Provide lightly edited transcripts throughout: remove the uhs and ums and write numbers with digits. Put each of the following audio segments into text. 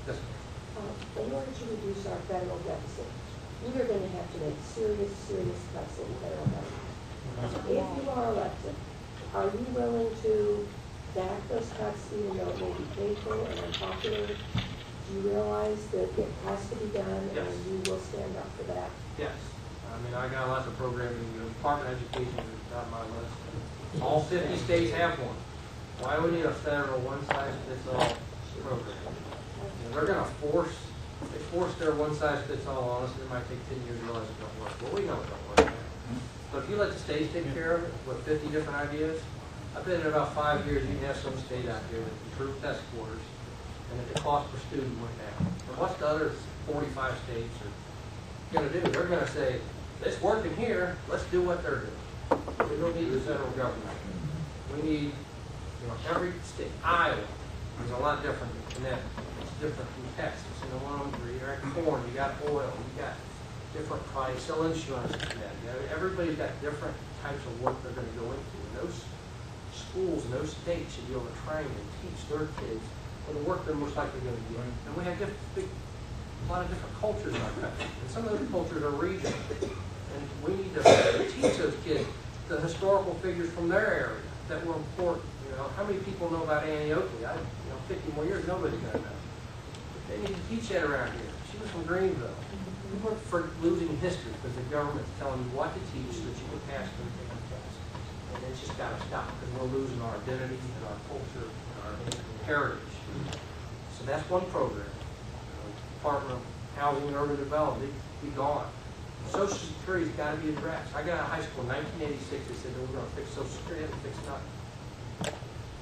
Yes. In order to reduce our federal deficit, we are going to have to make serious, serious cuts in the federal government. If you are elected, are you willing to back those cuts even though it may be painful and unpopular? Do you realize that it has to be done Yes. and you will stand up for that? Yes. I mean, I got lots of programming. The Department of Education is on my list. All 50 states have one. Why do we need a federal one-size-fits-all program? You know, they're going to force their one-size-fits-all on us, and it might take 10 years to realize it don't work. Well, we know it don't work now. But if you let the states take care of it with 50 different ideas, I bet in about 5 years you can have some state out there with improved test scores, and that the cost per student went down. But what's the other 45 states are going to do? They're going to say, it's working here, let's do what they're doing. We don't need the federal government. We need, you know, every state. Iowa is a lot different than Connecticut. It's different from Texas. You know, one of them, you got corn, you got oil, you got different price, sell insurance in Connecticut. Everybody's got different types of work they're going to go into. And those schools and those states should be able to train and teach their kids for the work they're most likely going to do. And we have a lot of different cultures in our country. And some of those cultures are regional. And we need to teach those kids the historical figures from their area that were important. You know, how many people know about Annie Oakley? 50 more years, nobody's going to know. But they need to teach that around here. She was from Greenville. We weren't for losing history because the government's telling you what to teach so that you can pass them and take the test. And it's just got to stop because we're losing our identity and our culture and our heritage. So that's one program. Department of Housing and Urban Development, be gone. Social Security's got to be addressed. I got out of high school in 1986. They said they were going to fix Social Security. They haven't fixed nothing.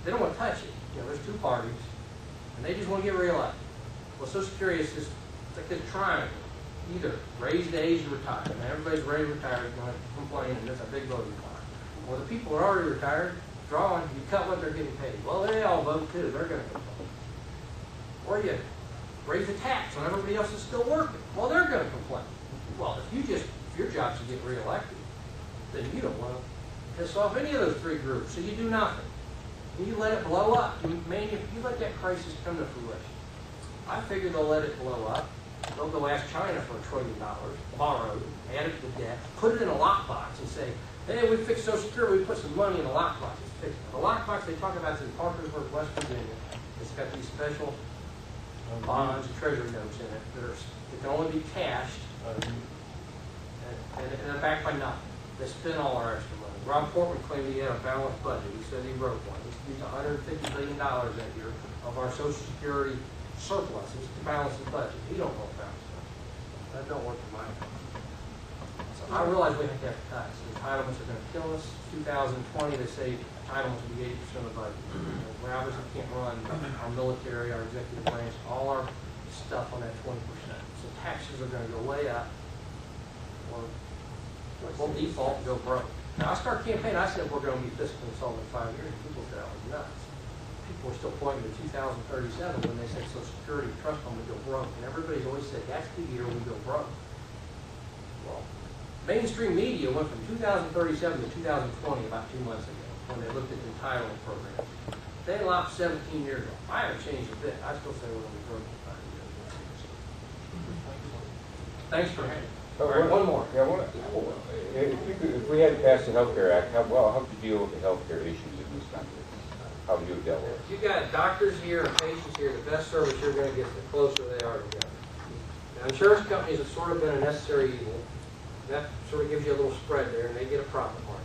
They don't want to touch it. You know, there's two parties, and they just want to get reelected. Well, Social Security is just like this triangle. Either raise the age to retire, and everybody's ready to retire is going to complain, and that's a big voting power. Or the people who are already retired, drawing, you cut what they're getting paid. Well, they all vote too. They're going to complain. Or you raise the tax on everybody else is still working. Well, they're going to complain. Well, if your job's to get reelected, then you don't want to piss off any of those three groups, so you do nothing. And you let it blow up. You let that crisis come to fruition. I figure they'll let it blow up. They'll go ask China for $1 trillion, borrow, add it to the debt, put it in a lockbox and say, hey, we fixed Social Security, we put some money in a lockbox. It's fixed. The lockbox they talk about is in Parkersburg, West Virginia. It's got these special bonds and treasury notes in it that can only be cashed and they're backed by nothing. They spend all our extra money. Rob Portman claimed he had a balanced budget. He said he wrote one. He used $150 billion that year of our Social Security surpluses to balance the budget. He don't know about it. That don't work for my opinion. So I realize we have to have cuts. Entitlements are going to kill us. 2020, they say entitlements will be 80% of the budget. We obviously can't run our military, our executive branch, all our stuff on that 20%. So taxes are going to go way up, or we'll default and go broke. Now, I started campaigning. I said we're going to be fiscally insolvent in 5 years. People said I was nuts. People are still pointing to 2037 when they say Social Security trust fund will go broke. And everybody's always said that's the year we go broke. Well, mainstream media went from 2037 to 2020 about 2 months ago when they looked at the entitlement programs. They lopped 17 years ago. I haven't changed a bit. I still say we're going to be broke in 5 years. Thanks for having me. All right, one more. Yeah, if we had passed the Health Care Act, how would you deal with the health care issues in this country? How would you deal with it? You got doctors here and patients here. The best service you're going to get, the closer they are together. Now, insurance companies have sort of been a necessary evil. That sort of gives you a little spread there, and they get a profit margin.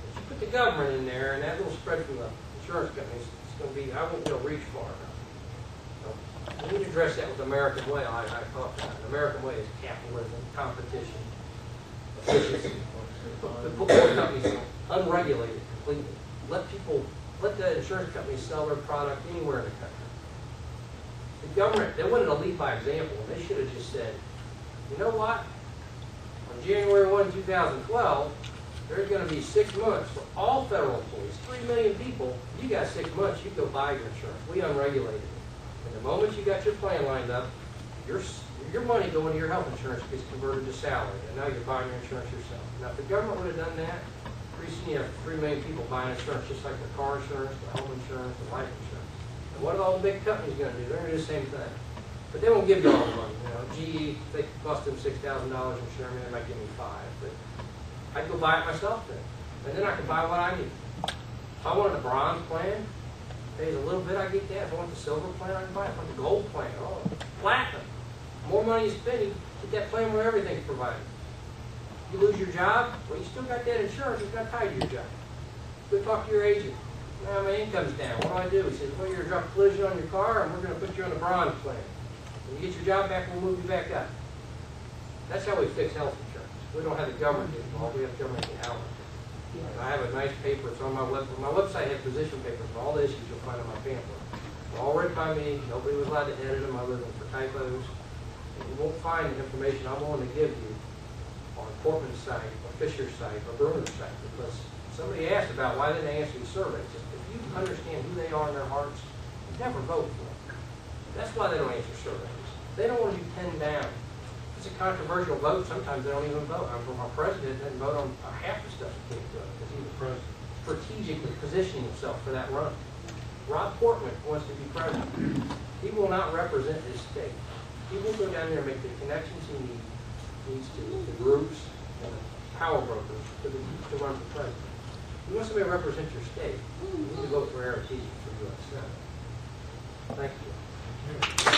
But you put the government in there, and that little spread from the insurance companies, it's going to be, I won't go reach far enough. So, we need to address that with the American way. I talked about it. The American way is capitalism, competition, efficiency. Put more companies unregulated completely. Let the insurance companies sell their product anywhere in the country. The government, they wanted to lead by example, and they should have just said, you know what? On January 1, 2012, there's going to be 6 months for all federal employees, 3 million people. You got 6 months, you go buy your insurance. We unregulated it. And the moment you got your plan lined up, your money going to your health insurance gets converted to salary, and now you're buying your insurance yourself. Now, if the government would have done that, pretty soon you have 3 million people buying insurance, just like the car insurance, the home insurance, the life insurance. And what are all the big companies going to do? They're going to do the same thing. But they won't give you all the money, you know. GE, they cost them $6,000 in Sherman, they might give me $5,000, but I'd go buy it myself then. And then I could buy what I need. If I wanted a bronze plan, pays a little bit, I get that. If I want the silver plan, I can buy it. If I want the gold plan, oh, platinum. The more money you spend, you get that plan where everything's provided. You lose your job, well, you still got that insurance, it's not tied to your job. Go talk to your agent. Now my income's down, what do? He says, well, you're going to drop a collision on your car, and we're going to put you on the bronze plan. When you get your job back, we'll move you back up. That's how we fix health insurance. We don't have the government involved, we have government empowerment. I have a nice paper, it's on my website. My website has position papers on all the issues you'll find on my pamphlet. They're all written by me, nobody was allowed to edit them other than for typos. And you won't find the information I'm willing to give you on Portman's site, or Fisher's site, or Bruner's site, because somebody asked about why didn't they answer these surveys. If you understand who they are in their hearts, you never vote for them. That's why they don't answer surveys. They don't want to be pinned down. It's a controversial vote. Sometimes they don't even vote. I'm from our president doesn't vote on half the stuff he can't do because he's the president. Strategically positioning himself for that run. Rob Portman wants to be president. He will not represent his state. He will go down there and make the connections he needs to the groups and the power brokers to run for president. You want somebody to represent your state, you need to vote for Eric Easy for U.S. Senate. Thank you.